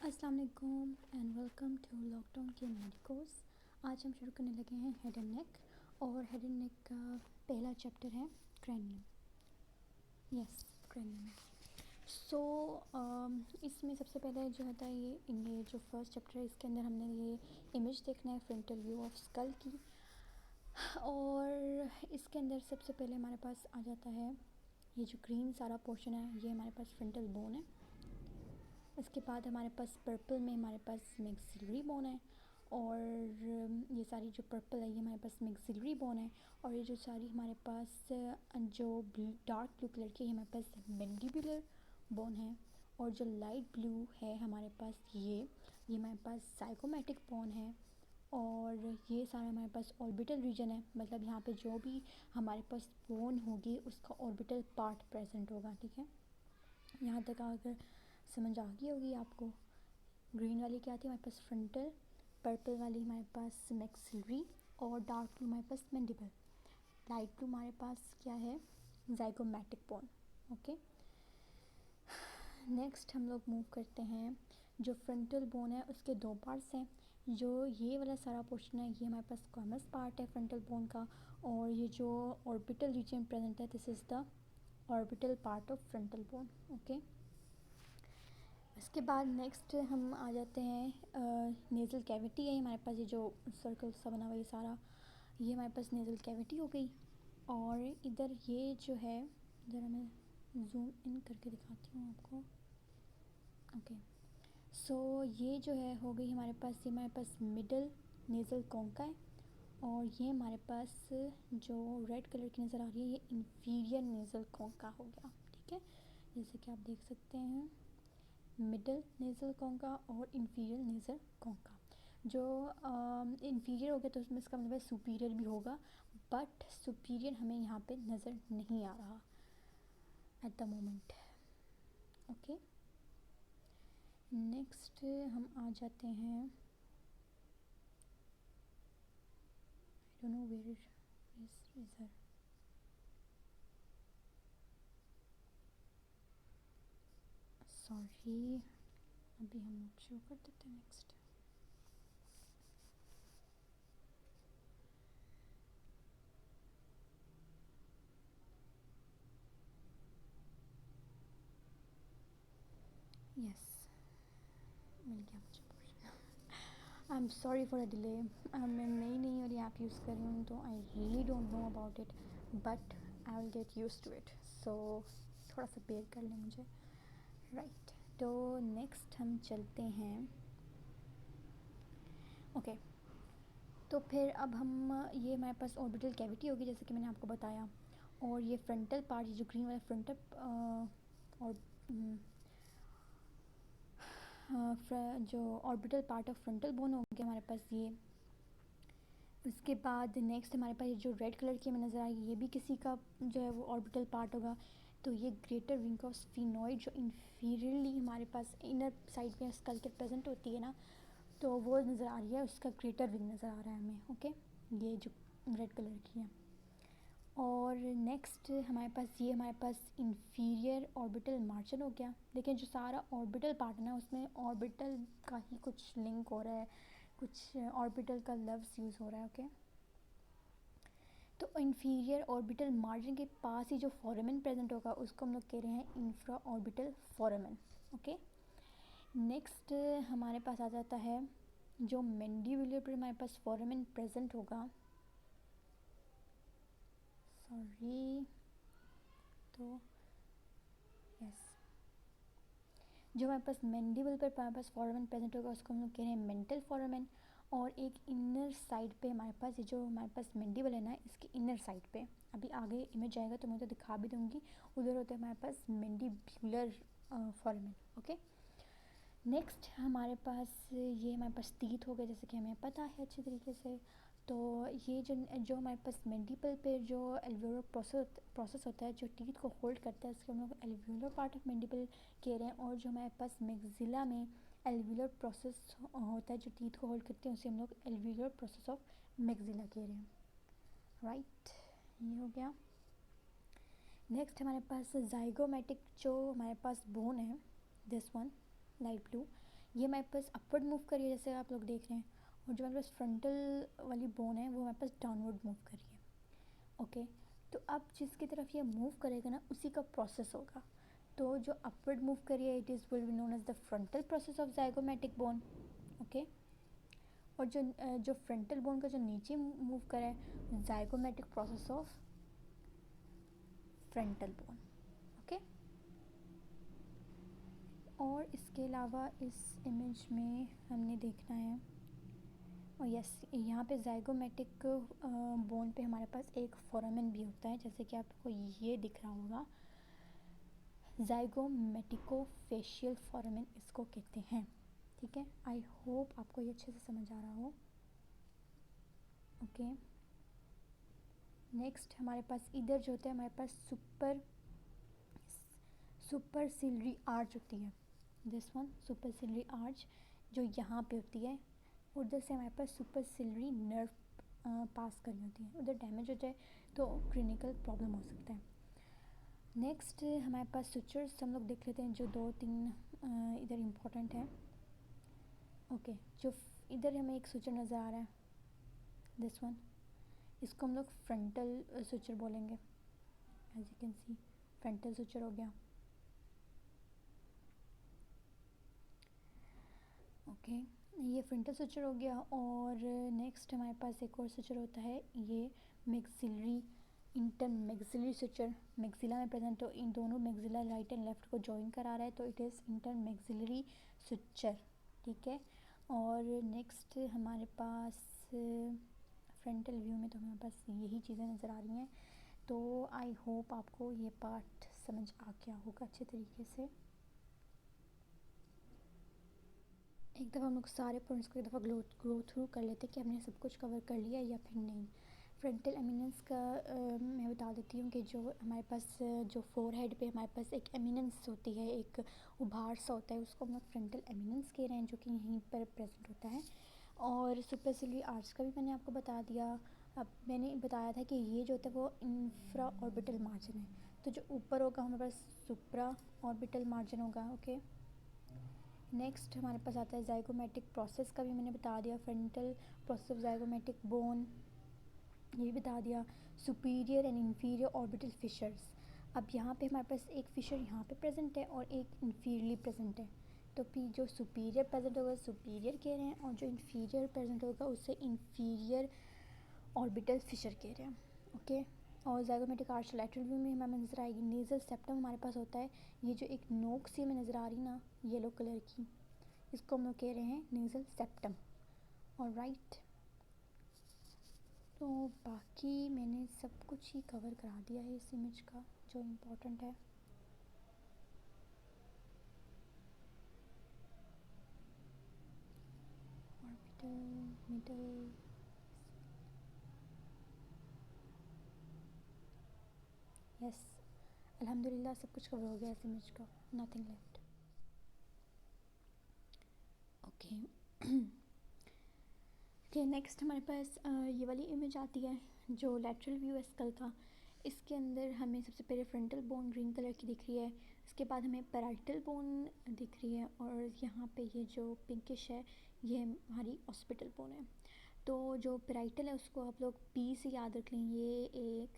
अस्सलाम वालेकुम and welcome to lockdown के मेडिकोस। आज हम शुरू करने लगे हैं हेड एंड नेक, और हेड एंड नेक का पहला चैप्टर है क्रैनियम। Yes, cranium. सो इसमें सबसे पहले जो होता है ये जो फर्स्ट चैप्टर है, इसके अंदर हमने ये इमेज देखना है फ्रंटल व्यू ऑफ स्कल की। और इसके अंदर सबसे पहले हमारे पास आ जाता है ये जो ग्रीन सारा पोर्शन है, ये हमारे पास फ्रंटल बोन है। इसके बाद हमारे पास पर्पल में हमारे पास मैक्सिलरी बोन है, और ये सारी जो पर्पल है ये हमारे पास मैक्सिलरी बोन है। और ये जो सारी हमारे पास जो डार्क ब्लू कलर की है हमारे पास मैंडिबुलर बोन है। और जो लाइट ब्लू है हमारे पास ये हमारे पास ज़ाइगोमैटिक बोन है। और ये सारा हमारे पास ऑर्बिटल रीजन है, मतलब यहाँ पे जो भी हमारे पास बोन होगी उसका ऑर्बिटल पार्ट प्रेजेंट होगा। ठीक है, यहाँ तक अगर समझ आ गई होगी आपको। ग्रीन वाली क्या थी हमारे पास फ्रंटल, पर्पल वाली हमारे पास मैक्सिलरी, और डार्क ब्लू हमारे पास मैंडिबल, लाइट ब्लू हमारे पास क्या है ज़ाइगोमैटिक बोन। ओके, नेक्स्ट हम लोग मूव करते हैं। जो फ्रंटल बोन है उसके दो पार्ट्स हैं। जो ये वाला सारा पोर्शन है ये हमारे पास कॉमर्स पार्ट है फ्रंटल बोन का, और ये जो ऑर्बिटल रीजन प्रेजेंट है this is the orbital part of frontal bone. Okay, इसके बाद नेक्स्ट हम आ जाते हैं नेज़ल कैविटी है हमारे पास। ये जो सर्कल सा बना हुआ ये सारा ये हमारे पास नेज़ल कैविटी हो गई। और इधर ये जो है, ज़रा मैं जूम इन करके दिखाती हूँ आपको। ओके, सो ये जो है हो गई हमारे पास, ये हमारे पास मिडल नेज़ल कॉन्का है। और ये हमारे पास जो रेड कलर की नज़र आ रही है ये इंफीरियर नेज़ल कॉन्का हो गया। ठीक है, जैसे कि आप देख सकते हैं मिडल नेज़ल कॉन्का और इंफीरियर नेज़ल कॉन्का। जो इंफीरियर हो गया तो उसमें इसका मतलब है सुपीरियर भी होगा, बट सुपीरियर हमें यहाँ पे नज़र नहीं आ रहा at the moment. Okay, next हम आ जाते हैं, I don't know where is इधर। सॉरी, अभी हम लोग शुरू कर देते हैं नेक्स्ट। यस, मिल गया मुझे portion. I am sorry for the delay. मैं नई वाली ऐप यूज़ कर रही हूँ तो I really don't know about it, but I will get use to it. So थोड़ा सा बेयर कर लें मुझे। राइट, तो नेक्स्ट हम चलते हैं। ओके, तो फिर अब हम ये हमारे पास ऑर्बिटल कैविटी होगी जैसे कि मैंने आपको बताया। और ये फ्रंटल पार्ट, ये जो ग्रीन वाला फ्रंटल और जो orbital part of frontal bone हो गया हमारे पास ये। उसके बाद नेक्स्ट हमारे पास ये जो रेड कलर की हमें नज़र आई ये भी किसी का जो है वो ऑर्बिटल पार्ट होगा। तो ये ग्रेटर विंग ऑफ स्फीनॉइड जो इंफीरियरली हमारे पास इनर साइड पे स्कल के प्रेजेंट होती है ना, तो वो नज़र आ रही है, उसका ग्रेटर विंग नज़र आ रहा है हमें। ओके, ये जो रेड कलर की है। और नेक्स्ट हमारे पास ये हमारे पास इंफीरियर ऑर्बिटल मार्जिन हो गया। देखिए जो सारा ऑर्बिटल पार्ट है ना उसमें ऑर्बिटल का ही कुछ लिंक हो रहा है, कुछ ऑर्बिटल का लव्स यूज़ हो रहा है। ओके, तो इंफीरियर ऑर्बिटल मार्जिन के पास ही जो फोरामेन प्रेजेंट होगा उसको हम लोग कह रहे हैं infra orbital foramen. Okay, next हमारे पास आ जाता है जो मैंडिबुलर पर हमारे पास फोरामेन प्रेजेंट होगा। सॉरी, तो यस, जो हमारे पास मैंडिबल पर हमारे पास फोरामेन प्रेजेंट होगा उसको हम लोग कह रहे हैं मेंटल फोरामेन। और एक इनर साइड पे हमारे पास ये जो हमारे पास मैंडिबल है ना इसके इनर साइड पे, अभी आगे इमेज आएगा तो मैं तो दिखा भी दूँगी, उधर होता है हमारे पास मैंडिबुलर फोरामेन। ओके, नेक्स्ट हमारे पास ये हमारे पास टीथ हो गए जैसे कि हमें पता है अच्छी तरीके से। तो ये जो हमारे पास मैंडिबल पे जो एल्वियोलर प्रोसेस होता है जो टीथ को होल्ड करता है इसको हम लोग एल्वियोलर पार्ट ऑफ मैंडिबल कह रहे हैं। और जो हमारे पास मैक्सिला में एल्वियोलर प्रोसेस होता है जो टीथ को होल्ड करते हैं उसे हम लोग एल्वियोलर प्रोसेस ऑफ मैक्सिला कह रहे हैं। राइट, ये हो गया। नेक्स्ट हमारे पास ज़ाइगोमैटिक जो हमारे पास बोन है, दिस वन लाइट ब्लू, ये हमारे पास अपवर्ड मूव कर रही है जैसे आप लोग देख रहे हैं, और जो हमारे पास फ्रंटल वाली बोन है वो हमारे पास डाउनवर्ड मूव कर रही है। ओके, तो अब जिसकी तरफ ये मूव करेगा ना उसी का प्रोसेस होगा। तो जो अपवर्ड मूव कर रही है it is will be known as the frontal process of zygomatic bone. Okay, और जो फ्रंटल बोन का जो नीचे मूव कर रहा है zygomatic process of frontal bone. Okay, और इसके अलावा इस इमेज में हमने देखना है, और यस यहाँ पे ज़ाइगोमैटिक बोन पे हमारे पास एक फोरामेन भी होता है, जैसे कि आपको ये दिख रहा होगा, ज़ाइगोमेटिकोफेशियल फोरामेन इसको कहते हैं। ठीक है, आई होप आपको ये अच्छे से समझ आ रहा हो। ओके, नेक्स्ट हमारे पास इधर जो होता है हमारे पास सुपरसिलरी आर्च होती है, दिस वन सुपरसिलरी आर्च जो यहाँ पे होती है, उधर से हमारे पास सुपरसिलरी नर्व पास करनी होती है, उधर डैमेज हो जाए तो क्लिनिकल प्रॉब्लम हो सकता है। नेक्स्ट हमारे पास सुचर्स हम लोग देख लेते हैं जो 2-3 इधर इम्पोर्टेंट है। ओके, जो इधर हमें एक सुचर नज़र आ रहा है, दिस वन, इसको हम लोग फ्रंटल सुचर बोलेंगे। As you can see frontal suture हो गया। ओके, ये फ्रंटल सुचर हो गया। और नेक्स्ट हमारे पास एक और सुचर होता है, ये मैक्सिलरी इंटरमैक्सिलरी सुचर, मैक्सिला में प्रेजेंट हो, इन दोनों मैक्सिला राइट एंड लेफ्ट को जॉइन करा रहा है, तो इट इज़ इंटरमैक्सिलरी सुचर। ठीक है, और नेक्स्ट हमारे पास फ्रंटल व्यू में तो हमारे पास यही चीज़ें नज़र आ रही हैं। तो आई होप आपको ये पार्ट समझ आ गया होगा अच्छे तरीके से। एक दफ़ा हम लोग सारे पॉइंट्स को एक दफ़ा ग्रो थ्रू कर लेते हैं कि हमने सब कुछ कवर कर लिया या फिर नहीं। फ्रंटल एमिनेंस का मैं बता देती हूँ कि जो हमारे पास जो फोरहेड पे हमारे पास एक एमिनेंस होती है, एक उभार सा होता है, उसको हम लोग फ्रंटल एमिनेंस कह रहे हैं, जो कि यहीं पर प्रेजेंट होता है। और सुपरसिलरी आर्च का भी मैंने आपको बता दिया। अब मैंने बताया था कि ये जो होता है वो इंफ्रा ऑर्बिटल मार्जिन है, तो जो ऊपर होगा हमारे पास सुप्रा ऑर्बिटल मार्जिन होगा। ओके, नेक्स्ट हमारे पास आता है ज़ाइगोमैटिक प्रोसेस का भी मैंने बता दिया, frontal process of zygomatic bone ये बता दिया, superior and inferior orbital fissures. अब यहाँ पे हमारे पास एक फिशर यहाँ पे प्रेजेंट है और एक इंफीरियरली प्रेजेंट है, तो फिर जो सुपीरियर प्रेजेंट होगा सुपीरियर कह रहे हैं, और जो इंफीरियर प्रेजेंट होगा उसे इंफीरियर ऑर्बिटल फिशर कह रहे हैं। ओके, और ज़ाइगोमैटिक आर्च लैटरल व्यू में हमें नज़र आएगी, नेज़ल सेप्टम हमारे पास होता है, ये जो एक नोक सी हमें नज़र आ रही ना येलो कलर की, इसको हम लोग कह रहे हैं नेज़ल सेप्टम। और राइट, तो बाकी मैंने सब कुछ ही कवर करा दिया है इस इमेज का जो इम्पोर्टेंट है। ऑर्बिटल, मिडल, यस, अल्हम्दुलिल्लाह सब कुछ कवर हो गया इस इमेज का, nothing left. Okay, okay, next हमारे पास ये वाली इमेज आती है जो लेटरल व्यू है स्कल का। इसके अंदर हमें सबसे पहले फ्रंटल बोन ग्रीन कलर की दिख रही है, इसके बाद हमें पैराइटल बोन दिख रही है, और यहाँ पे ये जो पिंकिश है ये हमारी ऑस्पिटल बोन है। तो जो पैराइटल है उसको आप लोग पी से याद रख लें, ये एक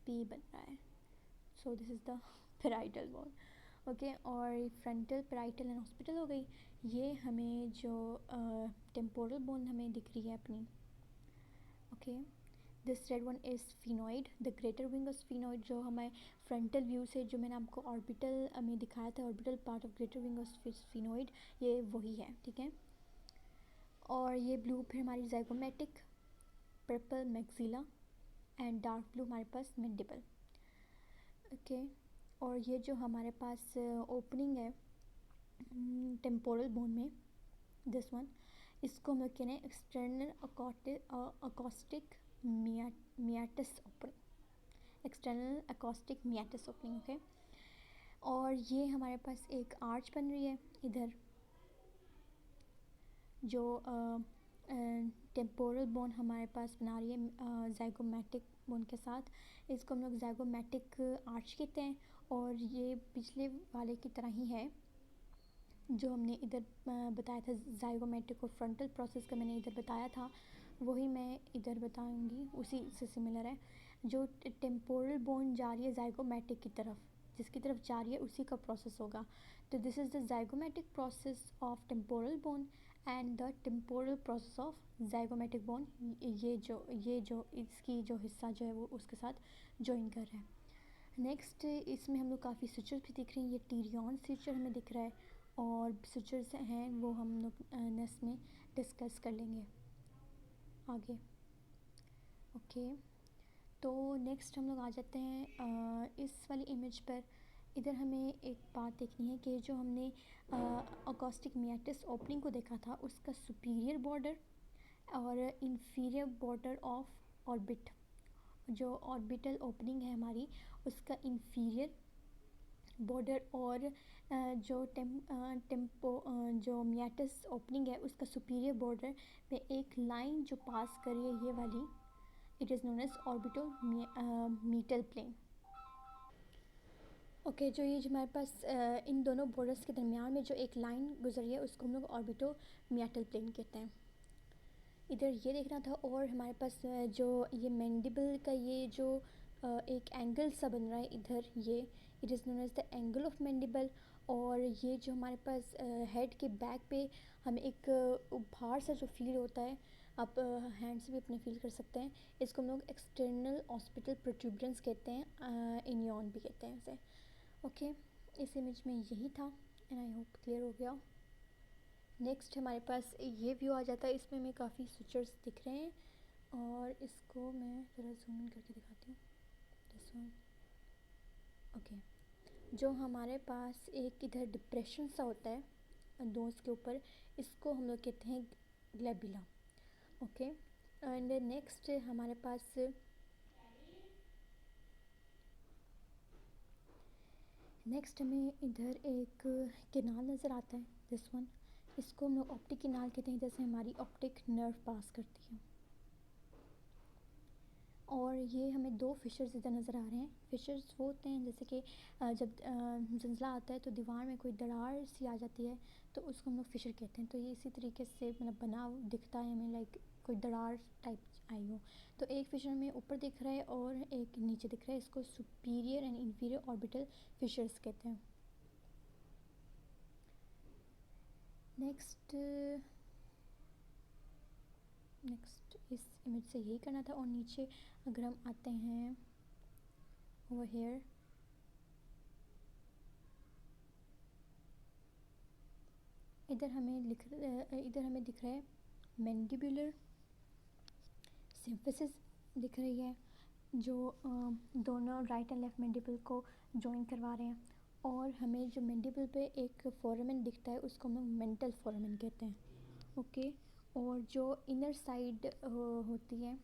पी बन रहा है, so this is the parietal bone. Okay, और फ्रंटल पैराइटल एंड हॉस्पिटल हो गई। ये हमें जो टेम्पोरल बोन हमें दिख रही है अपनी। Okay, this red one is sphenoid, the greater wing of sphenoid, जो हमें फ्रंटल व्यू से जो मैंने आपको ऑर्बिटल में दिखाया था, orbital part of greater wing of sphenoid, ये वही है। ठीक है, और ये ब्लू फिर हमारी zygomatic, purple maxilla, and dark blue हमारे पास मैंडिबल। ओके, और ये जो हमारे पास ओपनिंग है टेम्पोरल बोन में, दिस वन, इसको हम लोग कहते हैं external acoustic meatus opening, external acoustic meatus opening. Okay, और ये हमारे पास एक आर्च बन रही है इधर, जो टेम्पोरल बोन हमारे पास बना रही है ज़ाइगोमैटिक बोन के साथ, इसको हम लोग ज़ाइगोमैटिक आर्च कहते हैं। और ये पिछले वाले की तरह ही है, जो हमने इधर बताया था जाइगोमेटिक और फ्रंटल प्रोसेस का मैंने इधर बताया था, वही मैं इधर बताऊंगी, उसी से सिमिलर है। जो टेम्पोरल बोन जा रही है जाइगोमेटिक की तरफ, जिसकी तरफ जा रही है उसी का प्रोसेस होगा। तो this is the zygomatic process of temporal bone and the temporal process of zygomatic bone. ये जो इसकी जो हिस्सा जो है वो उसके साथ ज्वाइन कर रहा है। नेक्स्ट इसमें हम लोग काफ़ी स्विचर्स भी दिख रही हैं। ये टीरियन स्विचर हमें दिख रहा है, और स्विचर्स हैं वो हम लोग नेक्स्ट में डिस्कस कर लेंगे आगे। ओके, तो नेक्स्ट हम लोग आ जाते हैं इस वाली इमेज पर। इधर हमें एक बात देखनी है कि जो हमने अकॉस्टिक मियाटिस ओपनिंग को देखा था, उसका सुपीरियर बॉर्डर और इंफीरियर बॉर्डर ऑफ ऑर्बिट, जो ऑर्बिटल ओपनिंग है हमारी, उसका इंफीरियर बॉर्डर और जो मियाटिस ओपनिंग है उसका सुपीरियर बॉर्डर में एक लाइन जो पास कर रही है, ये वाली, it is known as orbito meatal plane. Okay, जो ये जो हमारे पास इन दोनों बॉर्डर्स के दरमियान में जो एक लाइन गुजरी है उसको हम लोग ऑर्बिटो मीटल प्लेन कहते हैं। इधर ये देखना था, और हमारे पास जो ये मैंडिबल का ये जो एक एंगल सा बन रहा है इधर, ये it is known as the angle of mandible. और ये जो हमारे पास हेड के बैक पे हमें एक उभार सा जो फील होता है, आप हैंड से भी अपने फील कर सकते हैं, इसको हम लोग एक्सटर्नल ऑस्पिटल प्रोट्यूबरेंस कहते हैं, इनियन भी कहते हैं इसे। ओके, इस इमेज में यही था, एंड आई होप क्लियर हो गया। नेक्स्ट हमारे पास ये व्यू आ जाता है, इसमें हमें काफ़ी स्विचर्स दिख रहे हैं, और इसको मैं ज़रा जूम इन करके दिखाती हूँ, दिस वन। ओके, जो हमारे पास एक इधर डिप्रेशन सा होता है नोज़ के ऊपर, इसको हम लोग कहते हैं ग्लैबुला। ओके, एंड नेक्स्ट हमारे पास नेक्स्ट हमें इधर एक किनाल नज़र आता है, दिस वन। इसको हम लोग ऑप्टिक किनाल कहते हैं, जैसे हमारी ऑप्टिक नर्व पास करती है। और ये हमें दो फिशर्स इधर नज़र आ रहे हैं। फिशर्स वो होते हैं जैसे कि जब ज़लज़ला आता है तो दीवार में कोई दरार सी आ जाती है, तो उसको हम लोग फिशर कहते हैं। तो ये इसी तरीके से मतलब बना दिखता है हमें, लाइक कोई दरार टाइप आई हो। तो एक फिशर हमें ऊपर दिख रहा है और एक नीचे दिख रहा है, इसको superior and inferior orbital fissures कहते हैं। नेक्स्ट इस इमेज से यही करना था, और नीचे अगर हम आते हैं ओवर हेयर, इधर हमें दिख रहा है मैंडिबुलर सिम्फिसिस दिख रही है, जो दोनों राइट एंड लेफ्ट मैंडिबल को जॉइन करवा रहे हैं। और हमें जो मैंडिबल पे एक फोरामेन दिखता है उसको हम मेंटल फोरामेन कहते हैं। ओके, और जो इनर साइड होती है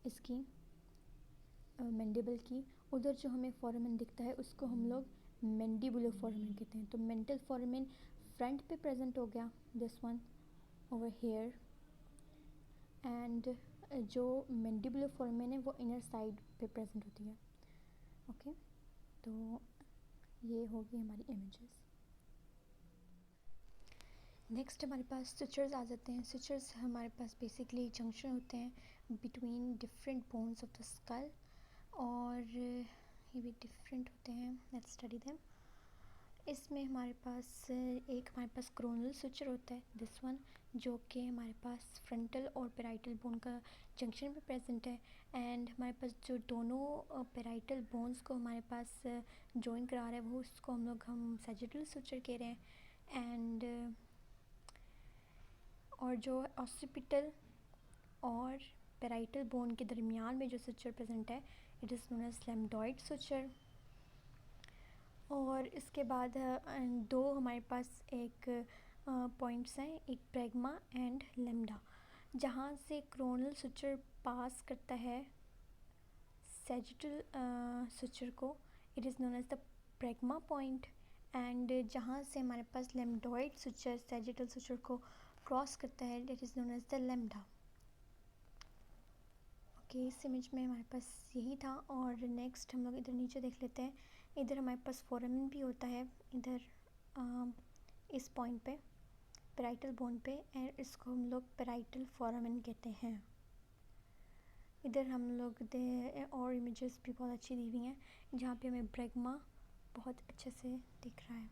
इसकी मैंडिबल की, उधर जो हमें फोरामेन दिखता है उसको हम लोग मैंडिबुलर फोरामेन कहते हैं। तो मेंटल फोरामेन फ्रंट पे प्रेजेंट हो गया, this one over hair, and जो मैंडिबुलर फोरामेन है वो इनर साइड पे प्रेजेंट होती है। ओके, तो ये होगी हमारी इमेजेस। नेक्स्ट हमारे पास स्विचर्स आ जाते हैं। स्विचर्स हमारे पास बेसिकली जंक्शन होते हैं between different bones of the skull, और ये भी डिफरेंट होते हैं, लेट्स स्टडी देम। इसमें हमारे पास क्रोनल स्विचर होता है, दिस वन, जो कि हमारे पास फ्रंटल और पेराइटल बोन का जंक्शन पे प्रेजेंट है। एंड हमारे पास जो दोनों पेराइटल बोन्स को हमारे पास जॉइन करा रहा है, वो उसको हम सैजिटल स्विचर कह रहे हैं। एंड और जो ऑसिपिटल और पेराइटल बोन के दरमियान में जो स्विचर प्रेजेंट है, it is known as lambdoid suture. और इसके बाद दो हमारे पास एक पॉइंट्स हैं, एक प्रेग्मा एंड लेम्डा, जहाँ से क्रोनल स्विचर पास करता है सैजिटल स्विचर को, it is known as the bregma point. And जहाँ से हमारे पास लेम्डॉइड स्विचर सैजिटल स्विचर को क्रॉस करता है, it is known as the lambda. Okay, इस इमेज में हमारे पास यही था। और नेक्स्ट हम लोग इधर नीचे देख लेते हैं। इधर हमारे पास फोरामेन भी होता है, इधर इस पॉइंट पे, पैराइटल बोन पे, एंड इसको हम लोग पैराइटल फोरामेन कहते हैं। इधर हम लोग और इमेजेस भी बहुत अच्छी दी हुई हैं जहाँ पे हमें ब्रैगमा बहुत अच्छे से दिख रहा है।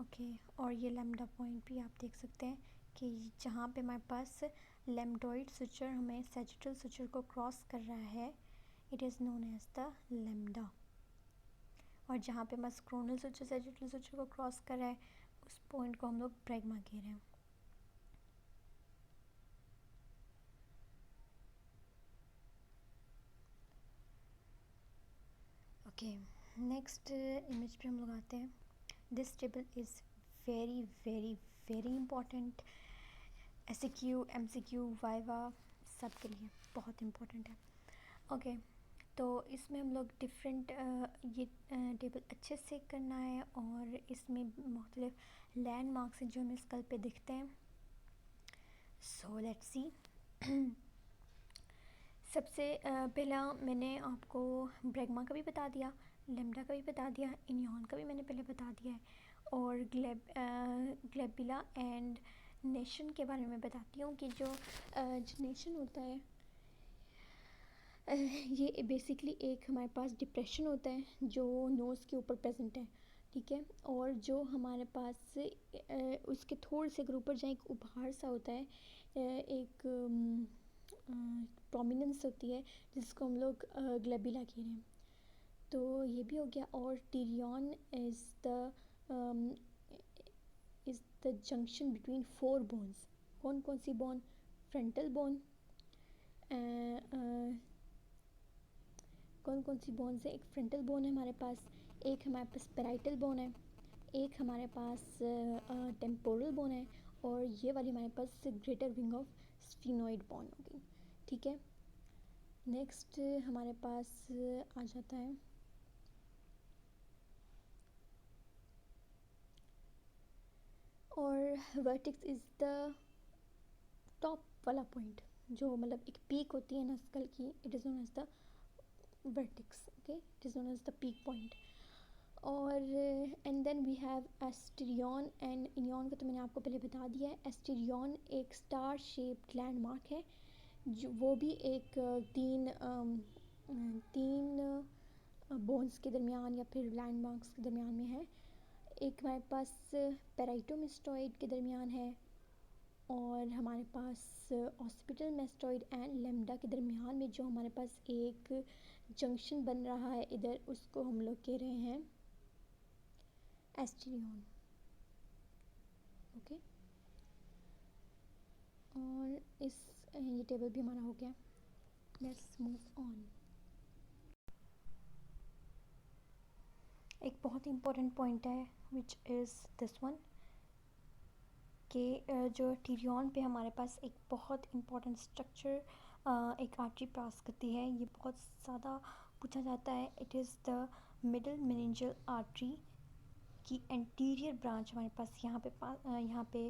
ओके, और ये लैम्डा पॉइंट भी आप देख सकते हैं कि जहाँ पे हमारे पास लैम्डोइड सुचर हमें सैजिटल सुचर को क्रॉस कर रहा है, it is known as the lambda. और जहाँ पे हमारा स्क्रोनल सुचर सैजिटल सुचर को क्रॉस कर रहा है, उस पॉइंट को हम लोग ब्रैगमा कह रहे हैं। ओके, नेक्स्ट इमेज पे हम लोग आते हैं। This table is very very very important, SQ, MCQ, viva सब के लिए बहुत इम्पोर्टेंट है। ओके, तो इसमें हम लोग डिफरेंट ये टेबल अच्छे से करना है, और इसमें मुख्तलिफ लैंडमार्क्स हैं जो हमें स्कल पे दिखते हैं। So let's see. सबसे पहला मैंने आपको ब्रैगमा का भी बता दिया, लैम्डा का भी बता दिया, इनियॉन का भी मैंने पहले बता दिया है, और ग्लेबिला एंड नेशन के बारे में बताती हूँ कि जो नेशन होता है ये बेसिकली एक हमारे पास डिप्रेशन होता है जो नोज़ के ऊपर प्रेजेंट है, ठीक है। और जो हमारे पास उसके थोड़े से अगर ऊपर जाए एक उभार सा होता है, एक प्रोमिनेंस होती है जिसको हम लोग ग्लेबिला कह रहे हैं। तो ये भी हो गया। और Tyrion is the junction between 4 bones. कौन कौन सी बोन? फ्रंटल बोन, कौन कौन सी बोन्स है? एक फ्रंटल बोन है हमारे पास, एक हमारे पास पैराइटल बोन है, एक हमारे पास टेम्पोरल बोन है, और ये वाली हमारे पास greater wing of sphenoid bone हो गई, ठीक है। नेक्स्ट हमारे पास आ जाता है और वर्टेक्स इज़ द टॉप वाला पॉइंट, जो मतलब एक पीक होती है ना स्कल की, it is known as the vertex, okay, it is known as the peak point. और and then we have asterion and inion का तो मैंने आपको पहले बता दिया है। एस्टेरियन एक स्टार शेप्ड लैंडमार्क है, जो वो भी एक तीन बोन्स के दरमियान या फिर लैंडमार्क्स के दरमियान में है। एक हमारे पास पैराइटोमेस्टॉइड के दरमियान है, और हमारे पास ऑस्पिटल मेस्टॉइड एंड लैम्डा के दरमियान में जो हमारे पास एक जंक्शन बन रहा है इधर, उसको हम लोग कह रहे हैं एस्टेरियन, ओके। और ये टेबल भी हमारा हो गया। Let's move on. एक बहुत ही इम्पोर्टेंट पॉइंट है विच इज़ दिस वन, कि जो टिरियन पे हमारे पास एक बहुत इम्पोर्टेंट स्ट्रक्चर एक आर्टरी पास करती है। ये बहुत ज़्यादा पूछा जाता है। It is the middle meningeal artery की एंटीरियर ब्रांच हमारे पास यहाँ पे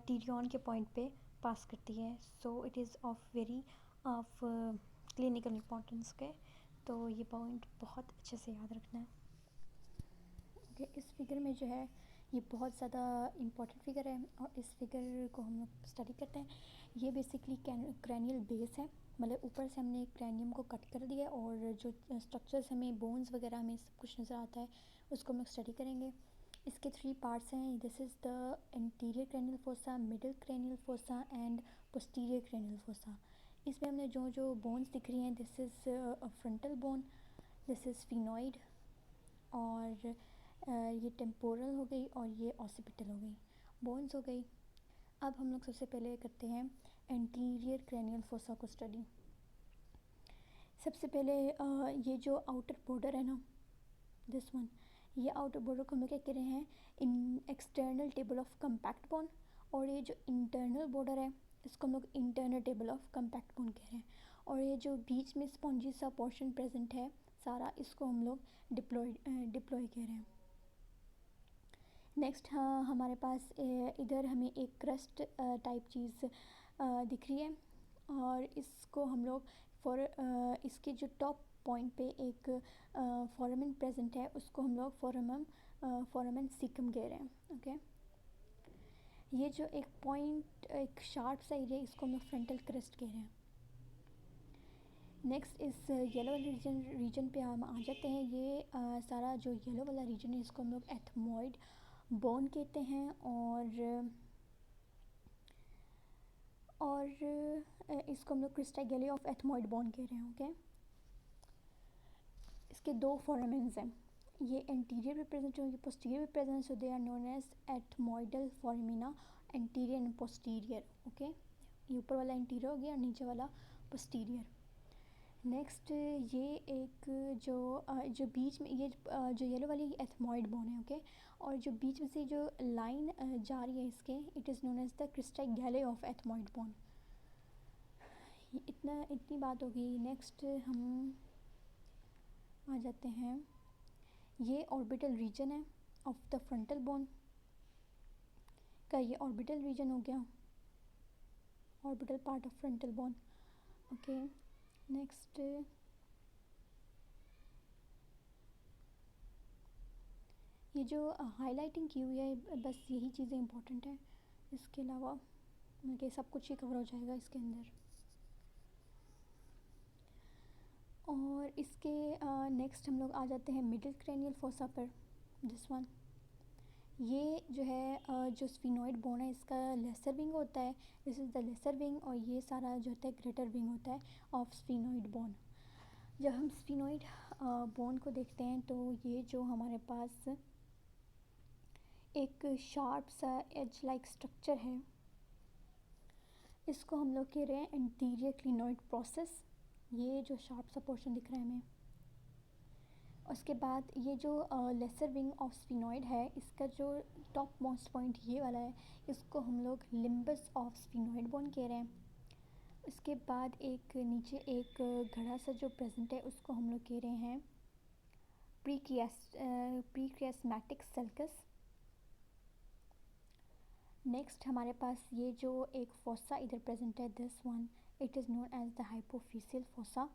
टिरियन के पॉइंट पे पास करती है। So it is of very of clinical importance के, तो ये पॉइंट बहुत अच्छे से याद रखना है। ओके, इस फिगर में जो है ये बहुत ज़्यादा इम्पोर्टेंट फिगर है, और इस फिगर को हम लोग स्टडी करते हैं। ये बेसिकली क्रैनियल बेस है, मतलब ऊपर से हमने क्रैनियम को कट कर दिया, और जो स्ट्रक्चर्स हमें बोन्स वगैरह हमें सब कुछ नज़र आता है उसको हम लोग स्टडी करेंगे। इसके 3 पार्ट्स हैं। This is the interior cranial fossa, middle cranial fossa and posterior cranial fossa. इसमें हमने जो जो बोन्स दिख रही हैं, this is frontal bone, this is sphenoid, और ये टेम्पोरल हो गई, और ये ऑसिपिटल हो गई, बोन्स हो गई। अब हम लोग सबसे पहले करते हैं एंटीरियर क्रैनियल फोसा को स्टडी। सबसे पहले ये जो आउटर बॉर्डर है ना, दिस वन, ये आउटर बॉर्डर को हम लोग क्या कह रहे हैं? इन external table of compact bone, और ये जो इंटरनल बॉर्डर है इसको हम लोग internal table of compact bone कह रहे हैं। और ये जो बीच में स्पॉन्जी सा पोर्शन प्रेजेंट है सारा, इसको हम लोग डिप्लॉय कह रहे हैं। नेक्स्ट हाँ, हमारे पास इधर हमें एक क्रस्ट टाइप चीज़ दिख रही है, और इसको हम लोग इसके जो टॉप पॉइंट पे एक फोरामेन प्रेजेंट है, उसको हम लोग फोरामेन सीकम कह रहे हैं। ओके, ये जो एक पॉइंट, एक शार्प सा एरिया, इसको हम लोग फ्रंटल क्रेस्ट कह रहे हैं। नेक्स्ट इस येलो वाले रीजन पे हम आ जाते हैं। ये सारा जो येलो वाला रीजन है इसको हम लोग एथमॉइड बोन कहते हैं, और इसको हम लोग क्रिस्टागेली ऑफ एथमॉइड बोन कह रहे हैं। ओके, इसके दो फोरामेन्स हैं, ये एंटीरियर भी प्रेजेंट होंगे, पोस्टीरियर भी present, so they are known as ethmoidal foramina, anterior and posterior. Okay, ये ऊपर वाला एंटीरियर हो गया और नीचे वाला पोस्टीरियर। नेक्स्ट ये एक जो बीच में ये जो येलो वाली एथमॉइड बोन है। ओके, और जो बीच में से जो लाइन जा रही है इसके, it is known as the crista galli of ethmoid bone. इतनी बात होगी। नेक्स्ट हम आ जाते हैं, ये ऑर्बिटल रीजन है ऑफ द फ्रंटल बोन का, ये ऑर्बिटल रीजन हो गया, orbital part of frontal bone. Okay, next ये जो हाईलाइटिंग की हुई है, बस यही चीज़ें इंपॉर्टेंट हैं, इसके अलावा मतलब सब कुछ ही कवर हो जाएगा इसके अंदर। और इसके नेक्स्ट हम लोग आ जाते हैं मिडिल क्रेनियल फोसा पर, दिस वन। ये जो है जो स्फिनोइड बोन है इसका लेसर विंग होता है, this is the lesser wing, और ये सारा जो होता है ग्रेटर विंग होता है ऑफ स्फिनोइड बोन। जब हम स्फिनोइड बोन को देखते हैं तो ये जो हमारे पास एक शार्प सा एज लाइक स्ट्रक्चर है, इसको हम लोग कह रहे हैं एंटीरियर क्लिनोइड प्रोसेस। ये जो शार्प सा पोर्शन दिख रहा है हमें, उसके बाद ये जो लेसर विंग ऑफ स्फिनोइड है, इसका जो टॉप मोस्ट पॉइंट ये वाला है, इसको हम लोग लिम्बस ऑफ स्फिनोइड बोन कह रहे हैं। उसके बाद एक नीचे एक घड़ा सा जो प्रेजेंट है, उसको हम लोग कह रहे हैं प्रीक्रियास्मैटिक सल्कस। नेक्स्ट हमारे पास ये जो एक फोसा इधर प्रेजेंट है, this one, it is known as the hypophyseal fossa.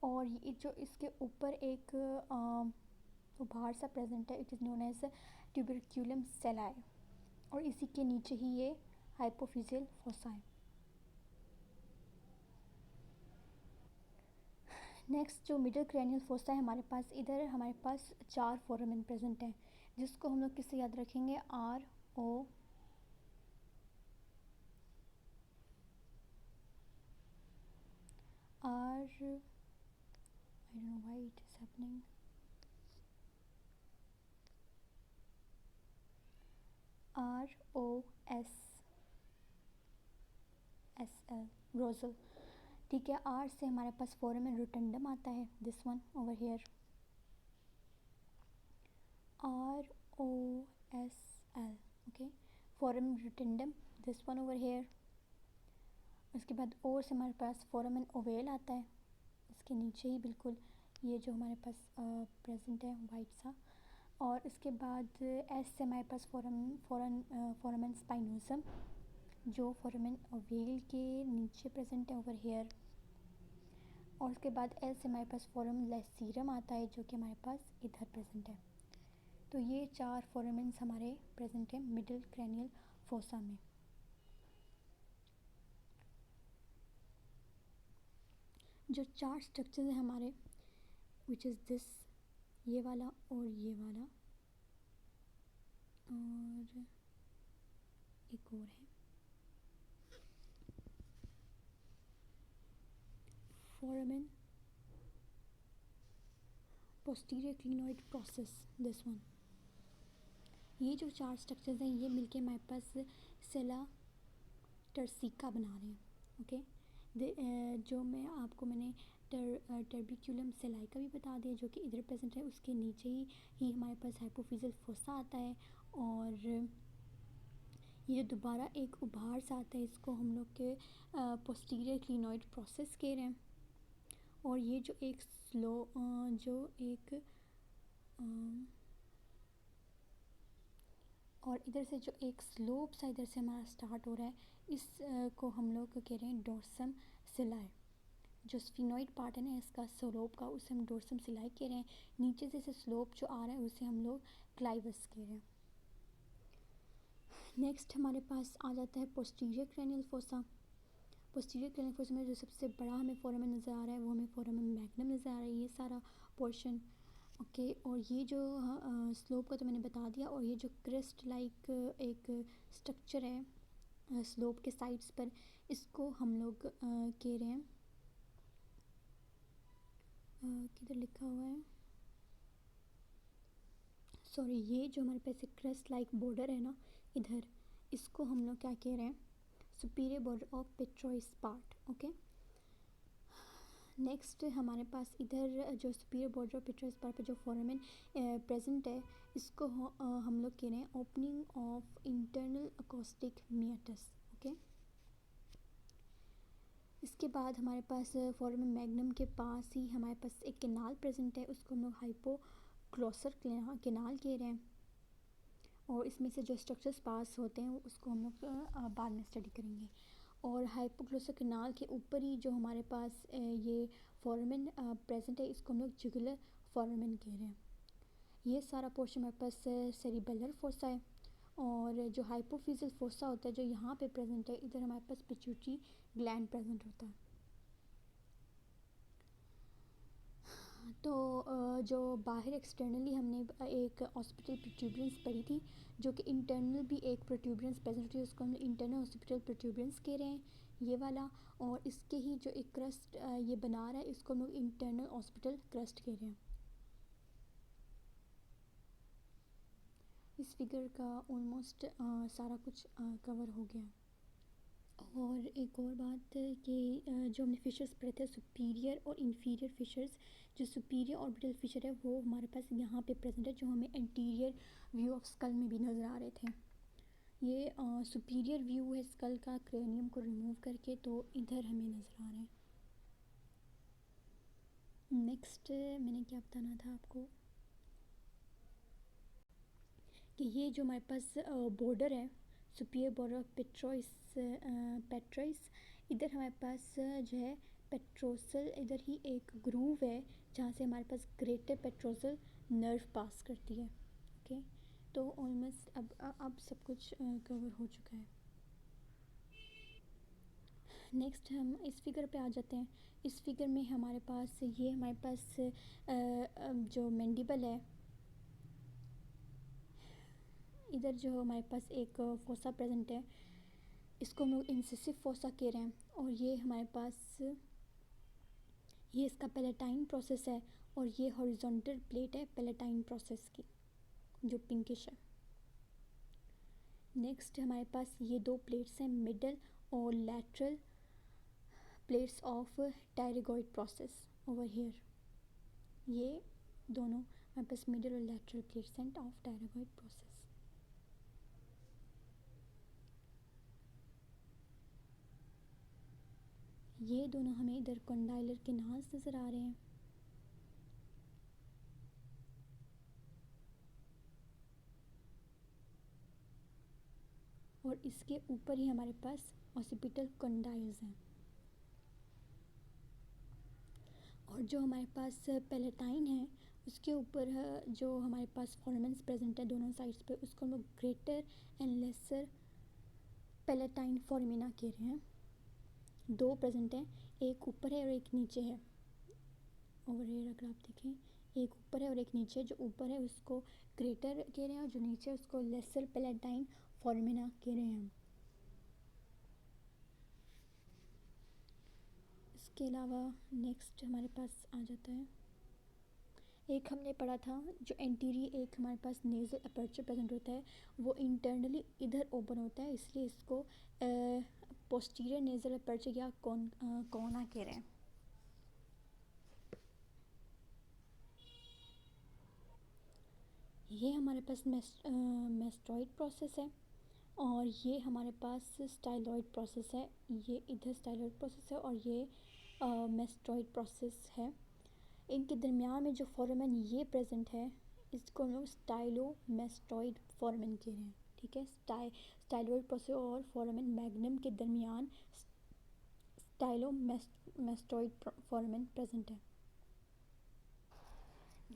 और ये जो इसके ऊपर एक उभार सा प्रेजेंट है, इट इज़ नोन एज ट्यूबरक्यूलम सेलाई, और इसी के नीचे ही ये हाइपोफिसियल फोसा है। नेक्स्ट जो मिडिल क्रेनियल फोसा है हमारे पास, इधर हमारे पास 4 फोरामेन प्रेजेंट हैं, जिसको हम लोग किससे याद रखेंगे, R O I don't know why it is happening. ROSSL, रोजल। ठीक है, आर से हमारे पास फोरामेन रोटंडम आता है, this one over here, ROSL। Okay, foramen rotundum, this one over here. उसके बाद ओ से हमारे पास फोरामेन ओवेल आता है, इसके नीचे ही बिल्कुल ये जो हमारे पास प्रेजेंट है वाइट सा। और उसके बाद एस से हमारे पास फोरामेन स्पाइनोसम, जो फोरामेन ओवेल के नीचे प्रेजेंट है ओवर हेयर। और उसके बाद एल से हमारे पास फोरामेन लेसीरम आता है, जो कि हमारे पास इधर प्रेजेंट है। तो ये 4 फोरामेन्स हमारे प्रेजेंट है मिडिल क्रेनियल फोसा में। जो 4 स्ट्रक्चर्स हैं हमारे, विच इज़ दिस, ये वाला और ये वाला, और एक और है foramen posterior clinoid process, this one. ये जो 4 स्ट्रक्चर्स हैं ये मिलके हमारे पास सेला टर्सिका बना रहे हैं। ओके, जो मैंने टर्बिक्यूलम सेलाई का भी बता दिया, जो कि इधर प्रेजेंट है, उसके नीचे ही हमारे पास हाइपोफिजियल फोसा आता है। और ये दोबारा एक उभार सा आता है, इसको हम लोग के पोस्टीरियर क्लिनोइड प्रोसेस कह रहे हैं। और ये जो एक और इधर से जो एक स्लोप सा इधर से हमारा स्टार्ट हो रहा है, इस को हम लोग कह रहे हैं डोर्सम सेलाई। जो स्फिनोइड पार्ट है ना इसका स्लोप का, उसे हम डोर्सम सिलाई कह रहे हैं। नीचे से इसे स्लोप जो आ रहा है उसे हम लोग क्लाइवस कह रहे हैं। नेक्स्ट हमारे पास आ जाता है posterior cranial fossa. Posterior cranial fossa में जो सबसे बड़ा हमें फोरामेन नज़र आ रहा है वो हमें फोरामेन मैग्नम नज़र आ रहा है, ये सारा पोर्शन। ओके और ये जो स्लोप का तो मैंने बता दिया, और ये जो क्रेस्ट लाइक एक स्ट्रक्चर है स्लोप के साइड्स पर, इसको हम लोग कह रहे हैं, किधर लिखा हुआ है, सॉरी, ये जो हमारे पास एक क्रेस्ट लाइक बॉर्डर है ना इधर, इसको हम लोग क्या कह रहे हैं, superior border of petrous part. Okay next हमारे पास इधर जो superior border of petrous part पर जो फोरामेन प्रेजेंट है, इसको हम लोग कह रहे हैं opening of internal acoustic meatus. Okay इसके बाद हमारे पास फोरामेन मैग्नम के पास ही हमारे पास एक केनाल प्रेजेंट है, उसको हम लोग हाइपोग्लॉसर केनाल कह रहे हैं, और इसमें से जो स्ट्रक्चर्स पास होते हैं उसको हम लोग बाद में स्टडी करेंगे। और हाइपोग्लॉसर केनाल के ऊपर ही जो हमारे पास ये फोरामेन प्रेजेंट है, इसको हम लोग जुगुलर फोरामेन कह रहे हैं। ये सारा पोर्शन हमारे पास सेरिबेलर फोसा है, और जो हाइपोफिजियल फोसा होता है जो यहाँ पे प्रेजेंट है, इधर हमारे पास पिट्यूटरी ग्लैंड प्रेजेंट होता है। तो जो बाहर एक्सटर्नली हमने एक हॉस्पिटल प्रोट्यूबरेंस पढ़ी थी, जो कि इंटरनल भी एक प्रोट्यूबरेंस प्रेजेंट होती है, उसको हम इंटरनल हॉस्पिटल प्रोट्यूबरेंस कह रहे हैं, ये वाला। और इसके ही जो एक क्रस्ट ये बना रहा है, इसको हम लोग इंटरनल हॉस्पिटल क्रस्ट कह रहे हैं। इस फिगर का ऑलमोस्ट सारा कुछ कवर हो गया। और एक और बात कि जो हमने फिशर्स पढ़े थे सुपीरियर और इन्फीरियर फिशर्स, जो सुपीरियर ऑर्बिटल फिशर है वो हमारे पास यहाँ पे प्रेजेंट है, जो हमें एंटीरियर व्यू ऑफ स्कल में भी नज़र आ रहे थे। ये सुपीरियर व्यू है स्कल का क्रेनियम को रिमूव करके, तो इधर हमें नज़र आ रहे हैं। नेक्स्ट मैंने क्या बताना था आपको कि ये जो हमारे पास बॉर्डर है सुपीरियर बॉर्डर ऑफ पेट्रॉइस, इधर हमारे पास जो है पेट्रोसल, इधर ही एक ग्रूव है जहाँ से हमारे पास ग्रेटर पेट्रोसल नर्व पास करती है। ओके तो ऑलमोस्ट अब सब कुछ कवर हो चुका है। नेक्स्ट हम इस फिगर पे आ जाते हैं। इस फिगर में हमारे पास ये हमारे पास जो मैंडिबल है, इधर जो हमारे पास एक फोसा प्रेजेंट है, इसको हम लोग इंसिसिव फोसा कह रहे हैं। और ये हमारे पास ये इसका पैलेटाइन प्रोसेस है, और ये हॉरिजॉन्टल प्लेट है पैलेटाइन प्रोसेस की जो पिंकिश है। नेक्स्ट हमारे पास ये दो प्लेट्स हैं, मिडल और lateral plates of pterygoid process over here. ये दोनों हमारे पास मिडल और लैटरल प्लेट्स हैं ऑफ टायराइड प्रोसेस। ये दोनों हमें इधर कंडाइलर केनाल्स नज़र आ रहे हैं। और इसके ऊपर ही हमारे पास ऑसिपिटल कंडाइल्स हैं। और जो हमारे पास पैलेटाइन है उसके ऊपर जो हमारे पास फोरामेन्स प्रेजेंट है दोनों साइड्स पे, उसको हम लोग greater and lesser palatine foramina कह रहे हैं। दो प्रेजेंट हैं, एक ऊपर है और एक नीचे है। ओवर हियर अगर आप देखें एक ऊपर है और एक नीचे, जो ऊपर है उसको ग्रेटर कह रहे हैं और जो नीचे है उसको लेसर पैलेटाइन फोरामिना कह रहे हैं। इसके अलावा नेक्स्ट हमारे पास आ जाता है, एक हमने पढ़ा था जो एंटीरियर एक हमारे पास नेज़ल अपर्चर प्रेजेंट होता है, वो इंटरनली इधर ओपन होता है, इसलिए इसको पोस्टीरियर नेज़ल अपर्चर या कोना कह रहे हैं। ये हमारे पास मेस्टॉइड प्रोसेस है, और ये हमारे पास स्टाइलॉइड प्रोसेस है। ये इधर स्टाइलॉइड प्रोसेस है और ये मेस्टॉइड प्रोसेस है। इनके दरमियान में जो फोरामेन ये प्रेजेंट है, इसको हम लोग स्टाइलोमेस्टॉइड फोरामेन कह रहे हैं। ठीक है, स्टाइलॉइड प्रोसेस और फोरामेन मैग्नम के दरमियान स्टाइलोमेस्टोइड फोरामेन प्रेजेंट है।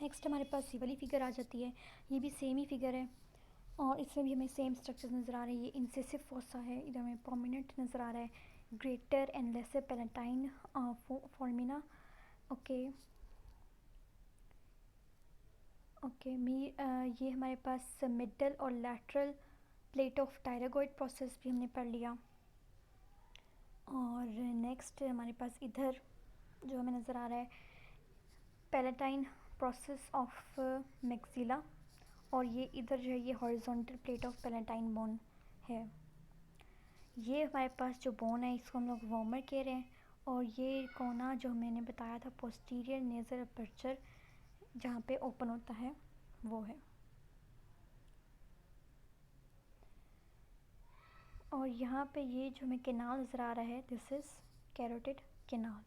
नेक्स्ट हमारे पास ये वाली फिगर आ जाती है, ये भी सेम ही फिगर है और इसमें भी हमें सेम स्ट्रक्चर्स नज़र आ रहे हैं। ये इंसेसिव फोसा है, इधर हमें प्रोमिनेंट नज़र आ रहा है, greater and lesser palatine foramina. Okay okay ये हमारे पास मिडल और lateral plate of pterygoid process भी हमने पढ़ लिया। और नेक्स्ट हमारे पास इधर जो हमें नज़र आ रहा है पैलेटाइन प्रोसेस ऑफ मैक्सिला, और ये इधर जो है ये horizontal plate of palatine bone है। ये हमारे पास जो बोन है इसको हम लोग वॉर्मर कह रहे हैं, और ये कोना जो मैंने बताया था पोस्टीरियर नेज़ल अपर्चर जहाँ पे ओपन होता है वो है। और यहाँ पे ये जो हमें कैनाल नज़र आ रहा है दिस इज़ कैरोटिड कैनाल।